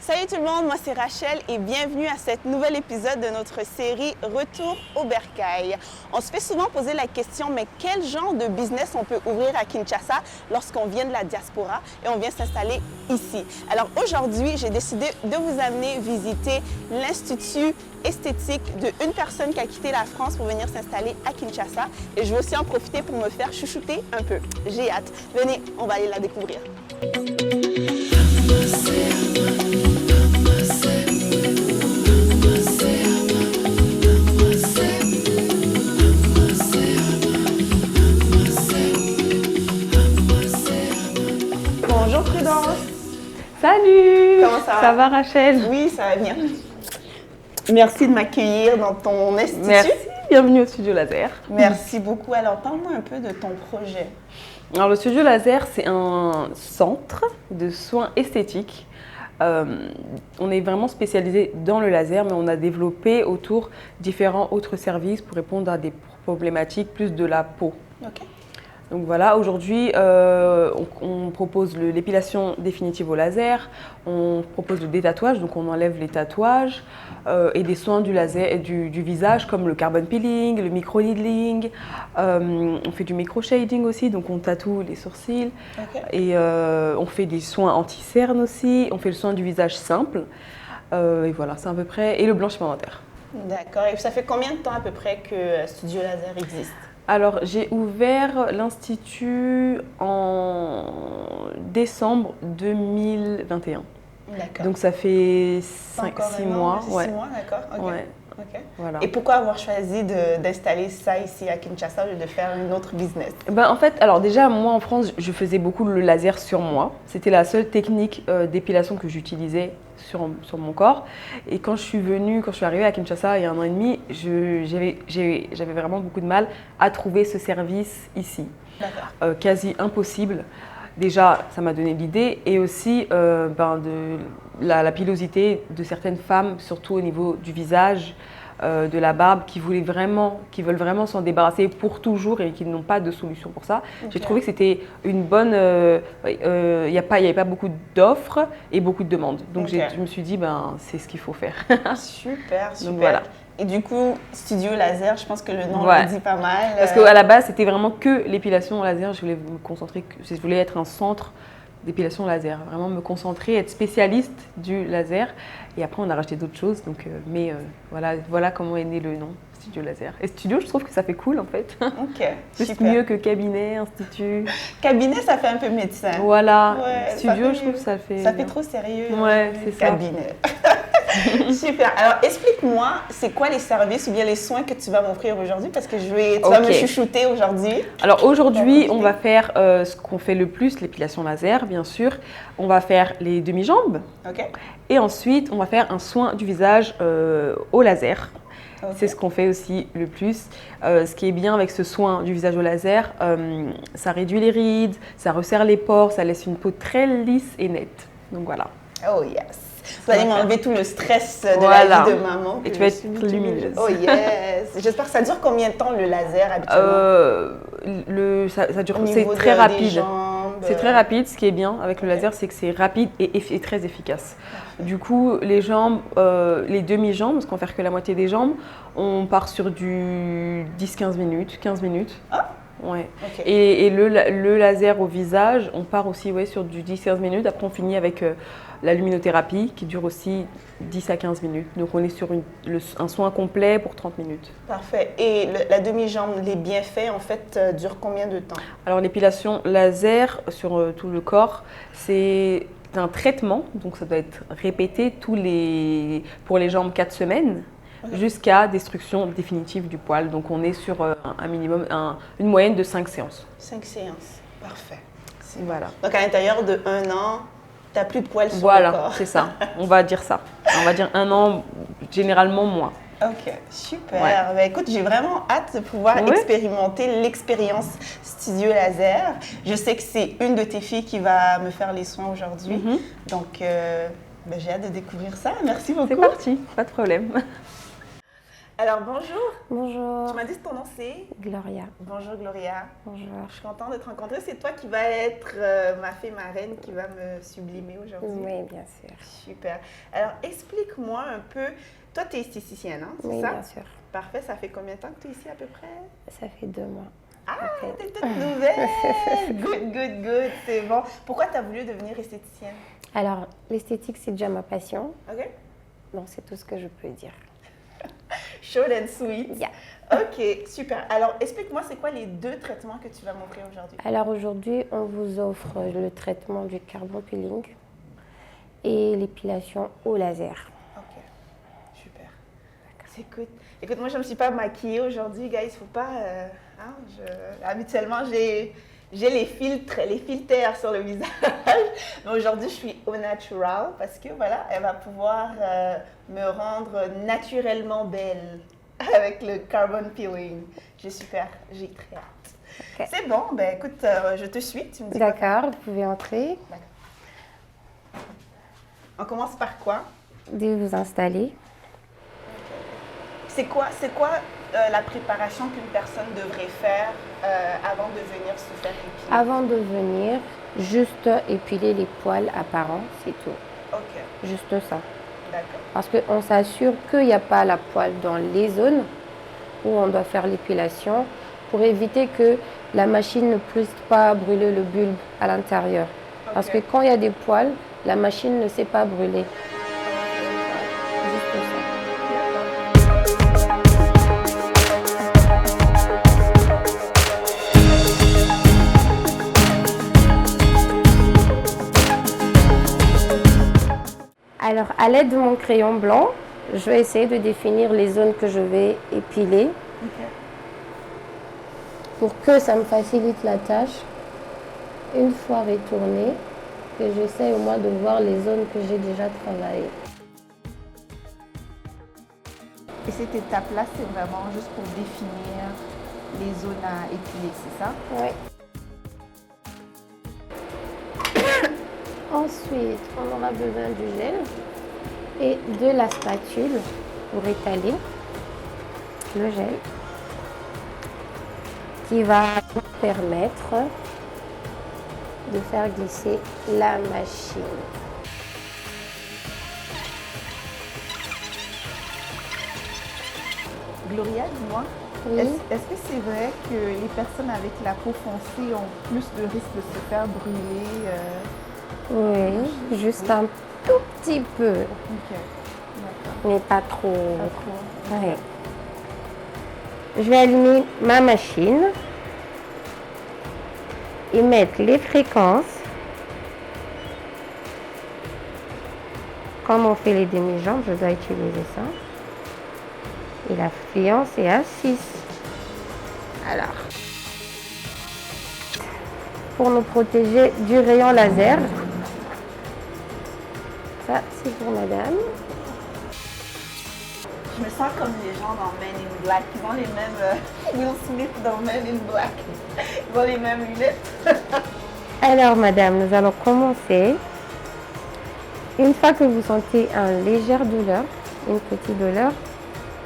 Salut tout le monde, moi c'est Rachel et bienvenue à cet nouvel épisode de notre série Retour au bercail. On se fait souvent poser la question, mais quel genre de business on peut ouvrir à Kinshasa lorsqu'on vient de la diaspora et on vient s'installer ici? Alors aujourd'hui, j'ai décidé de vous amener visiter l'Institut esthétique d'une personne qui a quitté la France pour venir s'installer à Kinshasa et je vais aussi en profiter pour me faire chouchouter un peu. J'ai hâte. Venez, on va aller la découvrir. Bonjour Prudence. Salut! Comment ça va? Ça va Rachel? Oui, ça va bien. Merci de m'accueillir dans ton institut. Merci, bienvenue au Studio Laser. Merci beaucoup. Alors, parle-moi un peu de ton projet. Alors le Studio Laser, c'est un centre de soins esthétiques. On est vraiment spécialisé dans le laser, mais on a développé autour différents autres services pour répondre à des problématiques plus de la peau. OK. Donc voilà, aujourd'hui, on propose l'épilation définitive au laser, on propose le détatouage, donc on enlève les tatouages, et des soins du laser et du visage comme le carbon peeling, le micro-needling, on fait du micro-shading aussi, donc on tatoue les sourcils, OK. et on fait des soins anti-cernes aussi, on fait le soin du visage simple, et voilà, c'est à peu près, et le blanchiment dentaire. D'accord. Et ça fait combien de temps à peu près que Studio Laser existe? Alors, j'ai ouvert l'Institut en décembre 2021. D'accord. Donc, ça fait Pas encore 5-6 un an, mois. c'est 6 mois, d'accord. OK. Ouais. OK. Voilà. Et pourquoi avoir choisi d'installer ça ici à Kinshasa au lieu de faire une autre business? Ben, en fait, alors déjà, moi en France, je faisais beaucoup le laser sur moi. C'était la seule technique d'épilation que j'utilisais sur mon corps. Et quand je suis arrivée à Kinshasa il y a 1 an et demi, j'avais vraiment beaucoup de mal à trouver ce service ici. D'accord. Quasi impossible. Déjà, ça m'a donné l'idée et aussi de la pilosité de certaines femmes, surtout au niveau du visage, de la barbe, qui veulent vraiment s'en débarrasser pour toujours et qui n'ont pas de solution pour ça. Okay. J'ai trouvé que c'était une bonne... il n'y avait pas beaucoup d'offres et beaucoup de demandes. Donc Okay. je me suis dit, c'est ce qu'il faut faire. Super, super. Donc voilà. Et du coup, Studio Laser, je pense que le nom Ouais. le dit pas mal. Parce qu'à la base, c'était vraiment que l'épilation au laser. Je voulais me concentrer, je voulais être un centre d'épilation laser. Vraiment me concentrer, être spécialiste du laser. Et après, on a rajouté d'autres choses. Donc, voilà comment est né le nom, Studio Laser. Et studio, je trouve que ça fait cool en fait. Ok, Juste super. mieux que cabinet, institut. Cabinet, ça fait un peu médecin. Voilà. Ouais, Studio, je trouve que ça fait... Ça fait trop sérieux. Ouais, c'est ça. Cabinet. Super. Alors, explique-moi, c'est quoi les services ou bien les soins que tu vas m'offrir aujourd'hui? Parce que tu vas me chouchouter aujourd'hui. Alors aujourd'hui, on va faire ce qu'on fait le plus, l'épilation laser, bien sûr. On va faire les demi-jambes. OK. Et ensuite, on va faire un soin du visage au laser. Okay. C'est ce qu'on fait aussi le plus. Ce qui est bien avec ce soin du visage au laser, ça réduit les rides, ça resserre les pores, ça laisse une peau très lisse et nette. Donc voilà. Oh yes! Vous allez m'enlever tout le stress de la vie de maman. Et tu vas être lumineuse. Oh yes! J'espère que ça dure combien de temps le laser habituellement? Ça dure, c'est très rapide. C'est très rapide. Ce qui est bien avec le laser, c'est que c'est rapide et très efficace. Du coup, les jambes, les demi-jambes, parce qu'on ne fait que la moitié des jambes, on part sur du 10-15 minutes, 15 minutes. Ah! Ouais. Okay. Et le laser au visage, on part aussi sur du 10-15 minutes. Après, on finit avec la luminothérapie qui dure aussi 10 à 15 minutes. Donc, on est sur un soin complet pour 30 minutes. Parfait. Et la demi-jambe, les bienfaits, en fait, durent combien de temps? Alors, l'épilation laser sur tout le corps, c'est un traitement. Donc, ça doit être répété pour les jambes 4 semaines. Jusqu'à destruction définitive du poil. Donc on est sur un minimum, une moyenne de 5 séances. 5 séances, parfait. Voilà. Donc à l'intérieur de 1 an, tu n'as plus de poils sur le corps. Voilà, c'est ça. On va dire ça. On va dire 1 an, généralement moins. Ok, super. Ouais. Ben, écoute, j'ai vraiment hâte de pouvoir expérimenter l'expérience Studio Laser. Je sais que c'est une de tes filles qui va me faire les soins aujourd'hui. Donc j'ai hâte de découvrir ça. Merci beaucoup. C'est parti, pas de problème. Alors bonjour, Bonjour, tu m'as dit que ton nom c'est? Gloria. Bonjour Gloria, Bonjour. je suis contente de te rencontrer. C'est toi qui vas être ma fée marraine qui va me sublimer aujourd'hui. Oui, bien sûr. Super. Alors explique-moi un peu, toi tu es esthéticienne, hein, c'est Oui, ça? bien sûr. Parfait, ça fait combien de temps que tu es ici à peu près? Ça fait 2 mois. Ah, Ok. t'es toute nouvelle! Good, c'est bon. Pourquoi tu as voulu devenir esthéticienne? Alors, l'esthétique, c'est déjà ma passion. Ok. Donc, c'est tout ce que je peux dire. Short and sweet. Yeah. Ok, super. Alors explique-moi, c'est quoi les 2 traitements que tu vas m'offrir aujourd'hui? Alors, aujourd'hui, on vous offre le traitement du carbon peeling et l'épilation au laser. Ok, super. Écoute, moi je ne me suis pas maquillée aujourd'hui, guys. Faut pas. Habituellement, j'ai les filtres sur le visage. Mais aujourd'hui, je suis au natural parce que voilà, elle va pouvoir me rendre naturellement belle avec le carbon peeling. J'ai très hâte. Ok. C'est bon, ben écoute, je te suis. Tu me dis quoi faire? D'accord, vous pouvez entrer. On commence par quoi? Dès vous installer. C'est quoi la préparation qu'une personne devrait faire avant de venir se faire épiler? Avant de venir, juste épiler les poils apparents, c'est tout. Ok, Juste ça. d'accord. Parce qu'on s'assure qu'il n'y a pas la poêle dans les zones où on doit faire l'épilation pour éviter que la machine ne puisse pas brûler le bulbe à l'intérieur. Parce que quand il y a des poils, la machine ne sait pas brûler. Juste ça. Alors, à l'aide de mon crayon blanc, je vais essayer de définir les zones que je vais épiler pour que ça me facilite la tâche. Une fois retournée, que j'essaie au moins de voir les zones que j'ai déjà travaillées. Et cette étape-là, c'est vraiment juste pour définir les zones à épiler, c'est ça? Oui. Ensuite, on aura besoin du gel et de la spatule pour étaler le gel qui va nous permettre de faire glisser la machine. Gloria, dis-moi, Oui. est-ce que c'est vrai que les personnes avec la peau foncée ont plus de risques de se faire brûler? Oui, juste un tout petit peu, Ok, d'accord. mais pas trop. Pas trop. Ouais. Je vais allumer ma machine et mettre les fréquences. Comme on fait les demi-jambes, je dois utiliser ça. Et la fréquence est à 6. Alors, pour nous protéger du rayon laser, ça c'est pour madame. Je me sens comme les gens dans Men in Black. Ils ont les mêmes... Will Smith dans Men in Black. Ils ont les mêmes lunettes. Alors madame, nous allons commencer. Une fois que vous sentez une légère douleur, une petite douleur,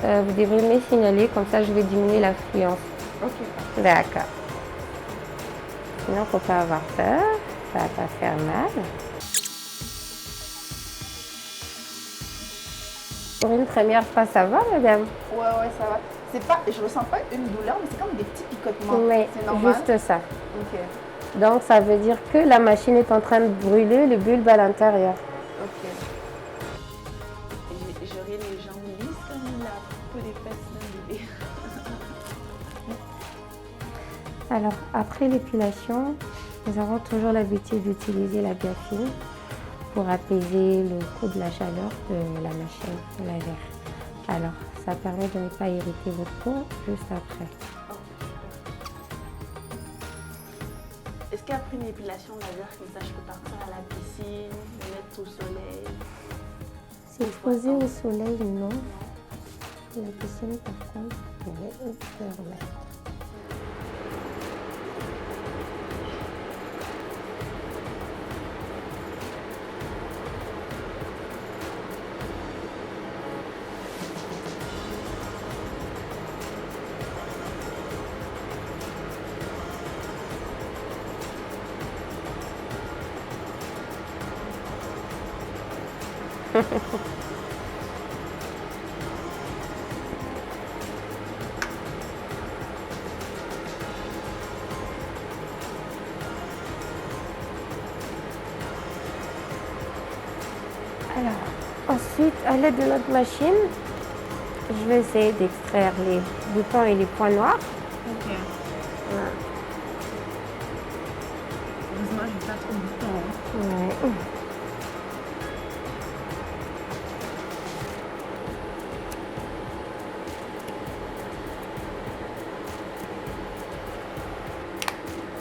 vous devrez me signaler, comme ça je vais diminuer la fluence. Ok. D'accord. Sinon, il ne faut pas avoir peur, ça ne va pas faire mal. Pour une première fois, ça va madame? Ouais, ça va. Je ressens pas une douleur, mais c'est comme des petits picotements. Oui, C'est normal? juste ça. Ok. Donc ça veut dire que la machine est en train de brûler le bulbe à l'intérieur. Ok. J'aurai les jambes lisses comme la peau des fesses d'un bébé. Alors, après l'épilation, nous avons toujours l'habitude d'utiliser la biafine pour apaiser le coup de la chaleur de la machine laser. Alors, ça permet de ne pas irriter votre peau juste après. Est-ce qu'après une épilation laser comme ça, je peux partir à la piscine, me mettre au soleil? S'exposer au soleil, non. La piscine, par contre, on peut remettre. Alors, ensuite, à l'aide de notre machine, je vais essayer d'extraire les boutons et les points noirs. Ok. Voilà. Heureusement, j'ai pas trop de boutons. Ouais.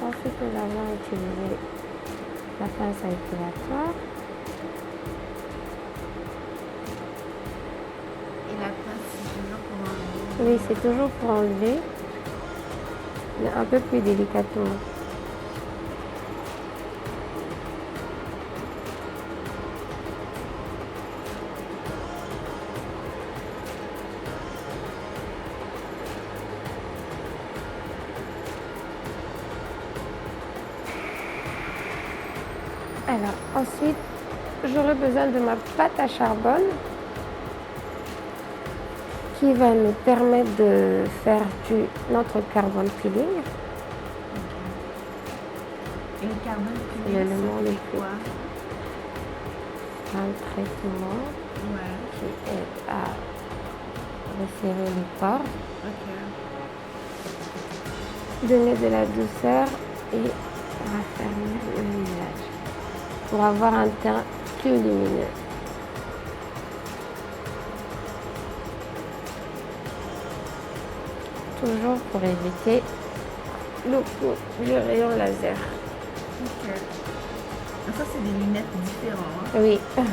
Ensuite, nous allons utiliser la pince à épilatoire. Et la pince, c'est toujours pour enlever. Oui, c'est toujours pour enlever, mais un peu plus délicatement. Alors, ensuite, j'aurai besoin de ma pâte à charbon qui va nous permettre de faire notre carbone peeling. Et le carbone C'est l'élément le plus quoi? un traitement Ouais. qui aide à resserrer les pores, Ok. donner de la douceur et raffermir le visage pour avoir un teint plus lumineux. Toujours pour éviter le coup du rayon laser. Ok. Ça, c'est des lunettes différentes. Hein? Oui, Est-ce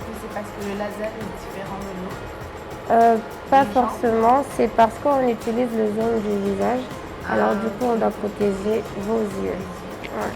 que c'est parce que le laser est différent de l'autre? pas Les gens? forcément, c'est parce qu'on utilise le zone du visage. Alors du coup, on ok. doit protéger vos yeux. Ouais.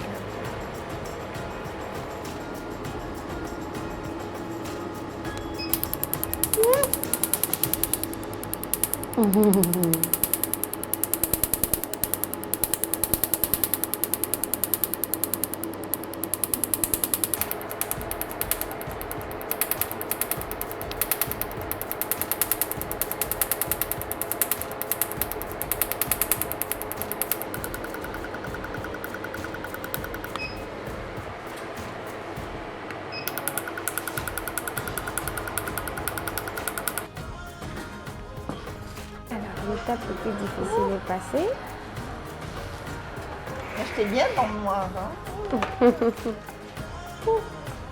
Alors, l'étape le plus difficile est passée. J'étais bien dans le noir. Hein?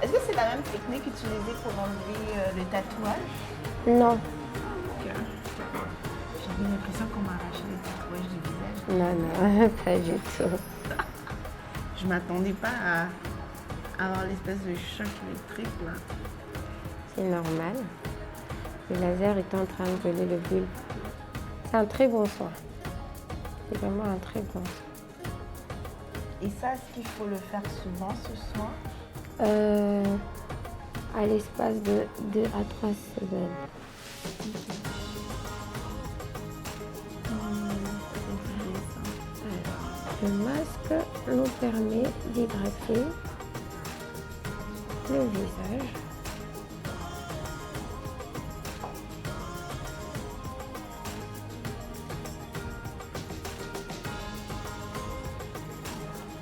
Est-ce que c'est la même technique utilisée pour enlever le tatouage? Non, J'avais l'impression qu'on m'arrachait les tatouages du visage. non, pas du tout. Je m'attendais pas à avoir l'espèce de choc électrique là. C'est normal. Le laser est en train de geler le bulbe. C'est un très bon soin. C'est vraiment un très bon soin. Et ça, est-ce qu'il faut le faire souvent ce soin? À l'espace de 2 à 3 semaines. Le masque nous permet d'hydrater le visage.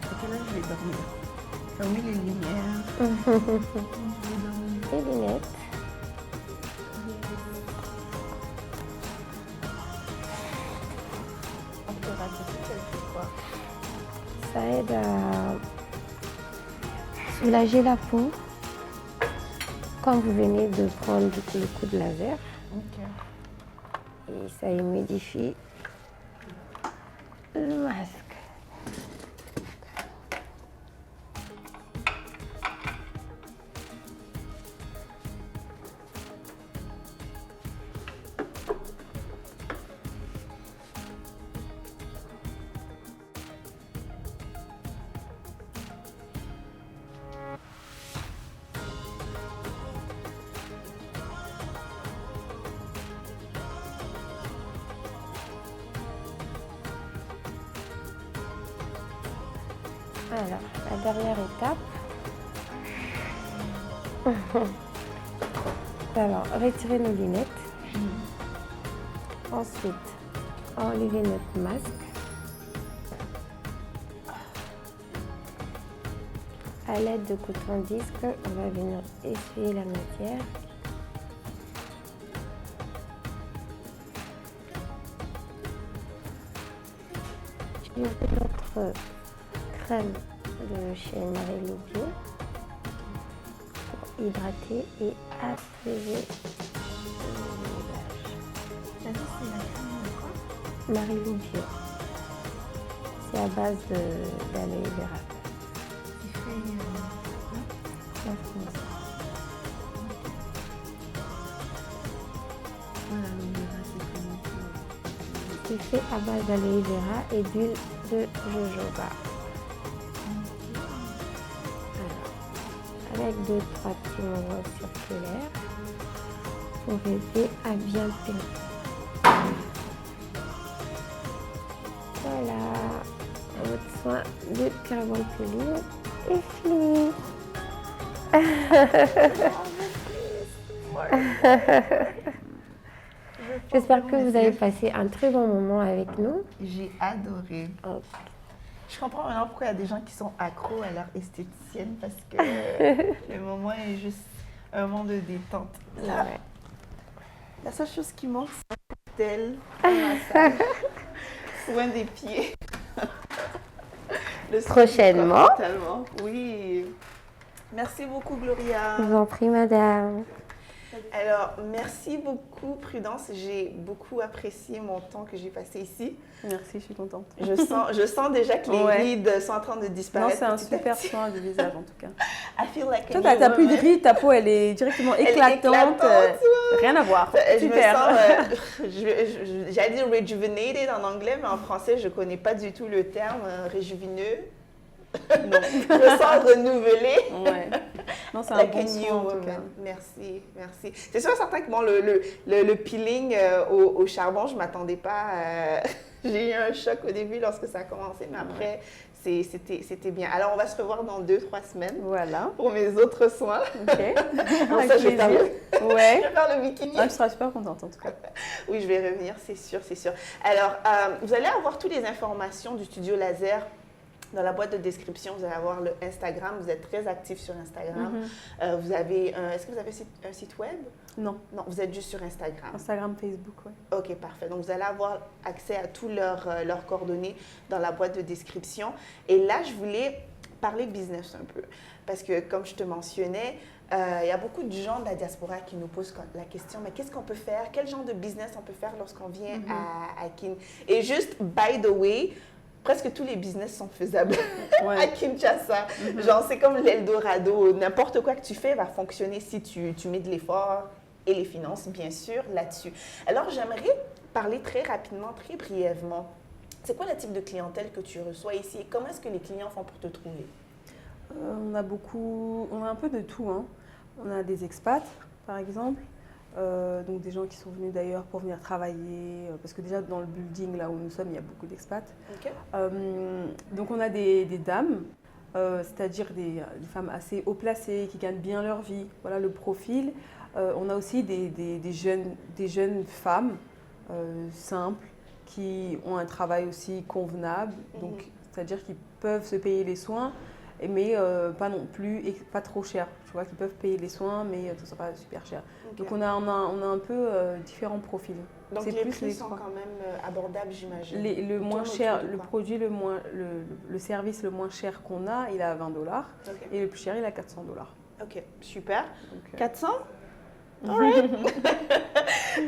Ok, là, je vais dormir. Fermez les lumières. Je vais dormir. Les lunettes. En thérapeutique, elle fait quoi? Ça aide à soulager la peau quand vous venez de prendre le coup de laser. Ok. Et ça humidifie le masque. Alors, la dernière étape, Alors, retirer nos lunettes. Ensuite, enlever notre masque. À l'aide de coton-disque, on va venir essuyer la matière. Utiliser notre crème de chez Marie-Lou Bio pour hydrater et apaiser le visage. Marie-Lou Bio. C'est à base d'aloe vera. C'est fait à base d'aloe vera et d'huile de jojoba. Alors, avec 2-3 petits mouvements circulaires pour aider à bien pénétrer. Voilà, votre soin de carbone peeling est fini. J'espère que vous avez passé un très bon moment avec nous. J'ai adoré. Oh. Je comprends maintenant pourquoi il y a des gens qui sont accros à leur esthéticienne parce que le moment est juste un moment de détente. Là, Ouais. la seule chose qui manque, c'est un cocktail, un massage, soin des pieds. Le Prochainement. Totalement. Oui. Merci beaucoup, Gloria. Je vous en prie, madame. Alors, merci beaucoup, Prudence. J'ai beaucoup apprécié mon temps que j'ai passé ici. Merci, je suis contente. Je sens déjà que les Ouais. rides sont en train de Non, disparaître. c'est un petit à super petit. soin du visage en tout cas. I feel like a Toi, new t'as plus de woman. rides, ta peau elle est directement Elle est éclatante. éclatante, Rien à voir. Je me Super. sens, j'allais dire rejuvenated en anglais, mais en français, je ne connais pas du tout le terme réjuvineux. Non. Je me sens renouvelée. Ouais. Non, c'est un Like bon a soin new en tout woman. cas. Merci, merci. C'est sûr et certain que bon, le peeling au charbon, je ne m'attendais pas. J'ai eu un choc au début lorsque ça a commencé, mais après, c'était bien. Alors, on va se revoir dans 2-3 semaines Voilà. pour mes autres soins. Ok. Pour Avec ça, je vais faire plaisir. le, Ouais. je vais faire le bikini. Ah, tu seras super contente en tout cas. Oui, je vais revenir, c'est sûr, c'est sûr. Alors, vous allez avoir toutes les informations du studio laser dans la boîte de description. Vous allez avoir le Instagram. Vous êtes très actif sur Instagram. Vous avez, est-ce que vous avez un site web? Non. Non, vous êtes juste sur Instagram. Instagram, Facebook, ouais. Ok, parfait. Donc, vous allez avoir accès à tous leurs coordonnées dans la boîte de description. Et là, je voulais parler business un peu. Parce que, comme je te mentionnais, il y a beaucoup de gens de la diaspora qui nous posent la question, mais qu'est-ce qu'on peut faire? Quel genre de business on peut faire lorsqu'on vient à Kin? Et juste, by the way, presque tous les business sont faisables Ouais. à Kinshasa. Genre, c'est comme l'Eldorado. N'importe quoi que tu fais va fonctionner si tu mets de l'effort et les finances, bien sûr, là-dessus. Alors, j'aimerais parler très rapidement, très brièvement. C'est quoi le type de clientèle que tu reçois ici et comment est-ce que les clients font pour te trouver? On a un peu de tout, hein. On a des expats, par exemple. Donc des gens qui sont venus d'ailleurs pour venir travailler, parce que déjà dans le building là où nous sommes, il y a beaucoup d'expats. Ok. Donc on a des dames, c'est-à-dire des femmes assez haut placées, qui gagnent bien leur vie, voilà le profil. On a aussi des jeunes femmes simples, qui ont un travail aussi convenable, donc c'est-à-dire qu'ils peuvent se payer les soins, mais pas non plus, et pas trop cher. Tu vois, qu'ils peuvent payer les soins, mais ce ne soit pas super cher. Ok. Donc on a un peu différents profils. Donc, C'est les plus prix les sont trois. quand même abordables, j'imagine. Le moins Autour cher, de le quoi? produit le service le moins cher qu'on a, il est à 20 $, Ok. et le plus cher, il est à 400 $. Ok, super. Donc, 400? Alright.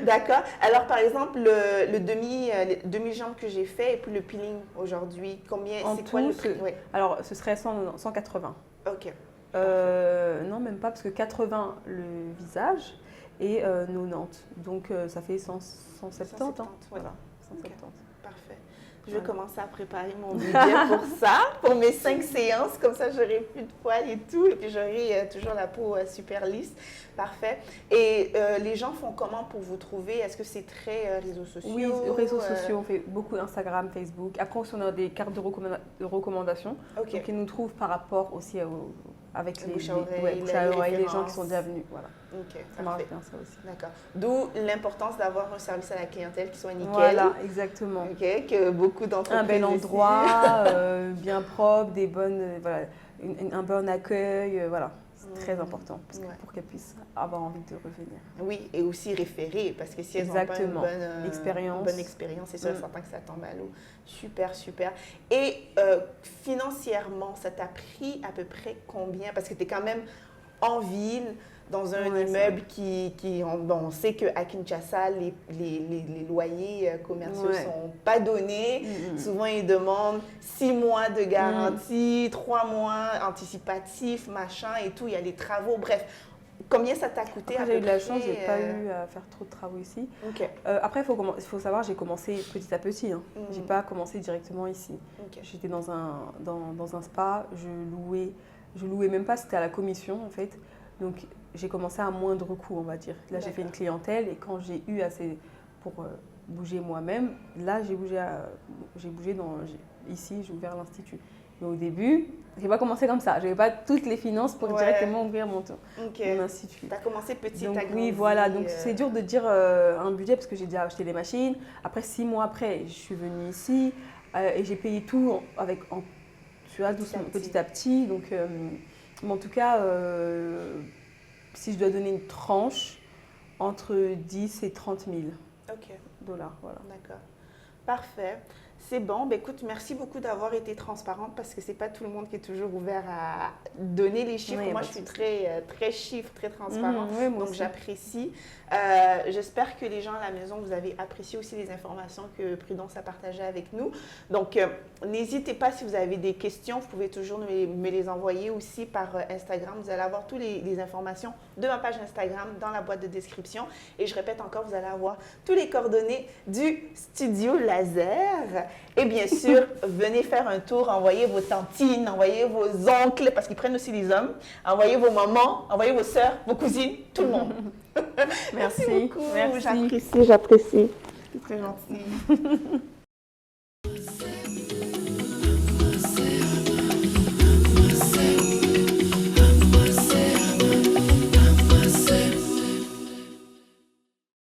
D'accord. Alors, par exemple, le demi-jambe que j'ai fait et puis le peeling aujourd'hui, combien, En c'est quoi tout, le prix? Oui. alors, ce serait 180. Ok. Non, même pas, parce que 80 le visage et 90. Donc, ça fait 170. 170, Hein. ouais. Voilà, 170. Parfait. Je vais Voilà. commencer à préparer mon budget pour ça, pour mes 5 séances. Comme ça, j'aurai plus de poils et tout. Et puis, j'aurai toujours la peau super lisse. Parfait. Et les gens font comment pour vous trouver? Est-ce que c'est très réseaux sociaux? Oui, réseaux sociaux, on fait beaucoup Instagram, Facebook. Après, aussi, on a des cartes de recommandation. Ok. Donc, ils nous trouvent par rapport aussi avec bouche à oreille, ouais, bouche à oreille, les gens références. qui sont déjà venus. Voilà. Ok, Ça marche parfait. bien ça aussi. D'accord. D'où l'importance d'avoir un service à la clientèle qui soit nickel. Voilà, exactement. Ok, que beaucoup d'entreprises Un bel ici- endroit, bien propre, des bonnes, voilà, un bon accueil, voilà. C'est très important pour qu'elles puissent avoir envie de revenir. Oui, et aussi référer, parce que si elles n'ont pas une Exactement. Bonne expérience, c'est sûr et certain que ça tombe à l'eau. Super, super. Et financièrement, ça t'a pris à peu près combien? Parce que tu es quand même en ville, dans un immeuble on sait qu'à Kinshasa, les loyers commerciaux ne sont pas donnés. Souvent, ils demandent 6 mois de garantie, 3 mois anticipatifs, machin et tout. Il y a les travaux, bref. Combien ça t'a coûté? Après, j'ai eu de la chance, je n'ai pas eu à faire trop de travaux ici. Okay. Après, il faut savoir, j'ai commencé petit à petit. Hein. Je n'ai pas commencé directement ici. Okay. J'étais dans un spa, je louais même pas, c'était à la commission en fait. Donc, j'ai commencé à moindre coût, on va dire. Là, j'ai fait une clientèle et quand j'ai eu assez pour bouger moi-même, là, j'ai bougé ici, j'ai ouvert l'institut. Mais au début, je n'ai pas commencé comme ça. Je n'avais pas toutes les finances pour directement ouvrir mon institut. Tu as commencé petit, donc, t'as grandi. oui, voilà. Donc, c'est dur de dire un budget parce que j'ai déjà acheté des machines. Après, 6 mois après, je suis venue ici et j'ai payé tout tu vois, doucement, petit à petit. Donc, mais en tout cas, si je dois donner une tranche, entre 10 et 30 000 dollars. Voilà. D'accord. Parfait. C'est bon. Ben, écoute, merci beaucoup d'avoir été transparente parce que ce n'est pas tout le monde qui est toujours ouvert à donner les chiffres. Moi, je suis très chiffre, très transparente. Donc, j'apprécie. J'espère que les gens à la maison, vous avez apprécié aussi les informations que Prudence a partagées avec nous. Donc, n'hésitez pas si vous avez des questions, vous pouvez toujours me les envoyer aussi par Instagram. Vous allez avoir toutes les informations de ma page Instagram dans la boîte de description. Et je répète encore, vous allez avoir tous les coordonnées du studio laser. Et bien sûr, venez faire un tour, envoyez vos tantines, envoyez vos oncles, parce qu'ils prennent aussi les hommes, envoyez vos mamans, envoyez vos sœurs, vos cousines, tout le monde. Merci beaucoup, Merci. J'apprécie. C'est très gentil.